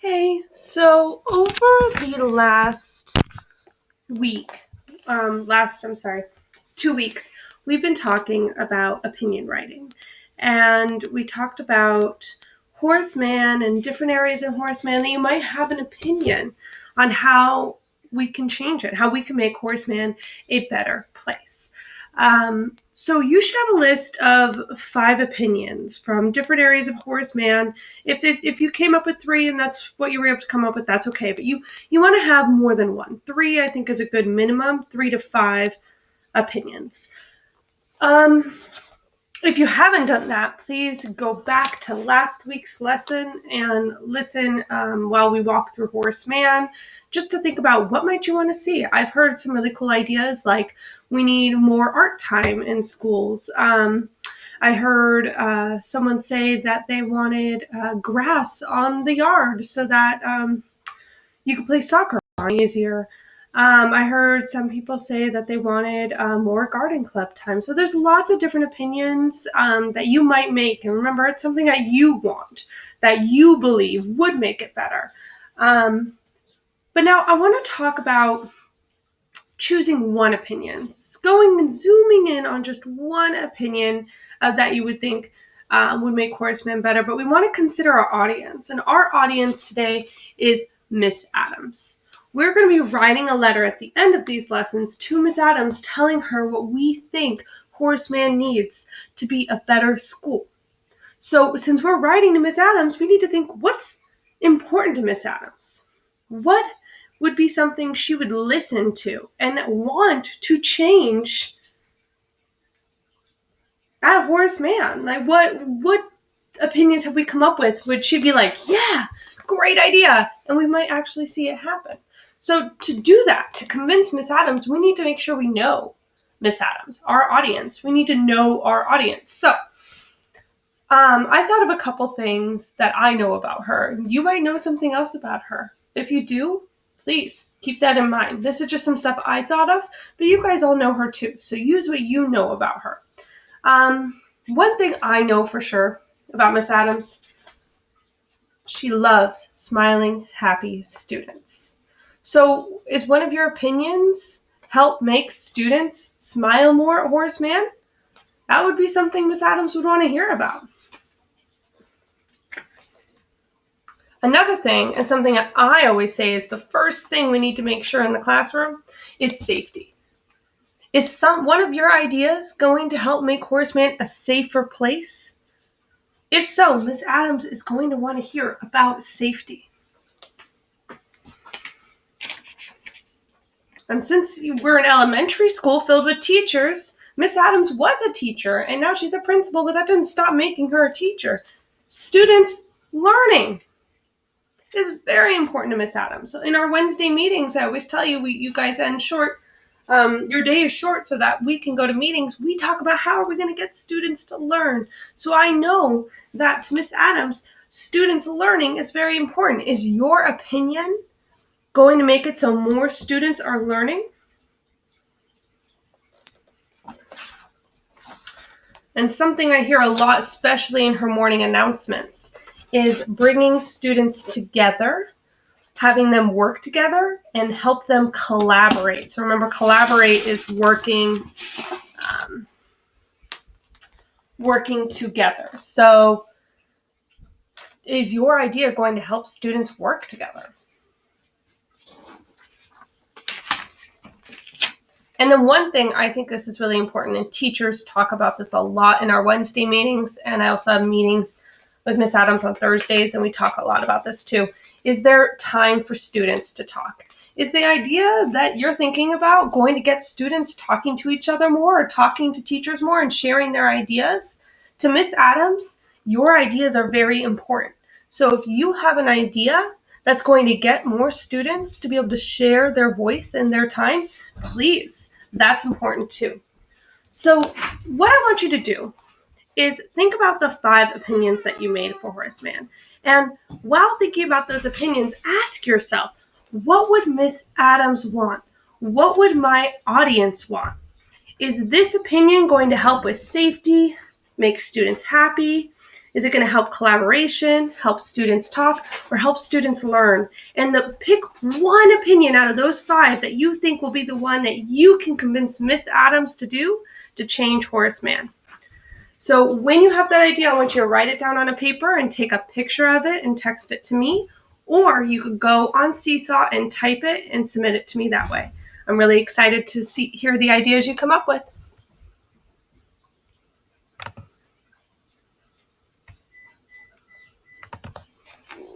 Hey, so over the last week, 2 weeks, we've been talking about opinion writing. And we talked about Horace Mann and different areas in Horace Mann that you might have an opinion on how we can change it, how we can make Horace Mann a better place. So you should have a list of 5 opinions from different areas of Horace Mann. If you came up with 3 and that's what you were able to come up with, that's okay. But you want to have more than one. 3, I think, is a good minimum. 3 to 5 opinions. If you haven't done that, please go back to last week's lesson and listen while we walk through Horace Mann, just to think about what might you want to see. I've heard some really cool ideas, like we need more art time in schools. I heard someone say that they wanted grass on the yard so that you could play soccer easier. I heard some people say that they wanted more garden club time. So there's lots of different opinions that you might make. And remember, it's something that you want, that you believe would make it better. But now I want to talk about choosing one opinion, going and zooming in on just one opinion that you would think would make Horace Mann better. But we want to consider our audience. And our audience today is Miss Adams. We're going to be writing a letter at the end of these lessons to Miss Adams, telling her what we think Horace Mann needs to be a better school. So since we're writing to Miss Adams, we need to think, what's important to Miss Adams? What would be something she would listen to and want to change at Horace Mann? Like, what opinions have we come up with? Would she be like, yeah, great idea, and we might actually see it happen? So to do that, to convince Miss Adams, we need to make sure we know Miss Adams, our audience. We need to know our audience. So I thought of a couple things that I know about her. You might know something else about her. If you do, please keep that in mind. This is just some stuff I thought of, but you guys all know her too. So use what you know about her. One thing I know for sure about Miss Adams, she loves smiling, happy students. So is one of your opinions help make students smile more at Horace Mann? That would be something Miss Adams would want to hear about. Another thing, and something that I always say is the first thing we need to make sure in the classroom, is safety. Is one of your ideas going to help make Horace Mann a safer place? If so, Miss Adams is going to want to hear about safety. And since we're an elementary school filled with teachers, Miss Adams was a teacher, and now she's a principal, but that doesn't stop making her a teacher. Students learning is very important to Miss Adams. So in our Wednesday meetings, I always tell you, you guys end short. Your day is short so that we can go to meetings. We talk about how are we going to get students to learn. So I know that to Miss Adams, students learning is very important. Is your opinion going to make it so more students are learning? And something I hear a lot, especially in her morning announcements, is bringing students together, having them work together, and help them collaborate. So remember, collaborate is working together. So is your idea going to help students work together? And then one thing, I think this is really important, and teachers talk about this a lot in our Wednesday meetings, and I also have meetings with Miss Adams on Thursdays, and we talk a lot about this too. Is there time for students to talk? Is the idea that you're thinking about going to get students talking to each other more, or talking to teachers more and sharing their ideas? To Miss Adams, your ideas are very important. So if you have an idea that's going to get more students to be able to share their voice and their time, please, that's important too. So what I want you to do is think about the 5 opinions that you made for Horace Mann. And while thinking about those opinions, ask yourself, what would Miss Adams want? What would my audience want? Is this opinion going to help with safety, make students happy? Is it going to help collaboration, help students talk, or help students learn? And pick one opinion out of those 5 that you think will be the one that you can convince Miss Adams to do to change Horace Mann. So when you have that idea, I want you to write it down on a paper and take a picture of it and text it to me. Or you could go on Seesaw and type it and submit it to me that way. I'm really excited to hear the ideas you come up with.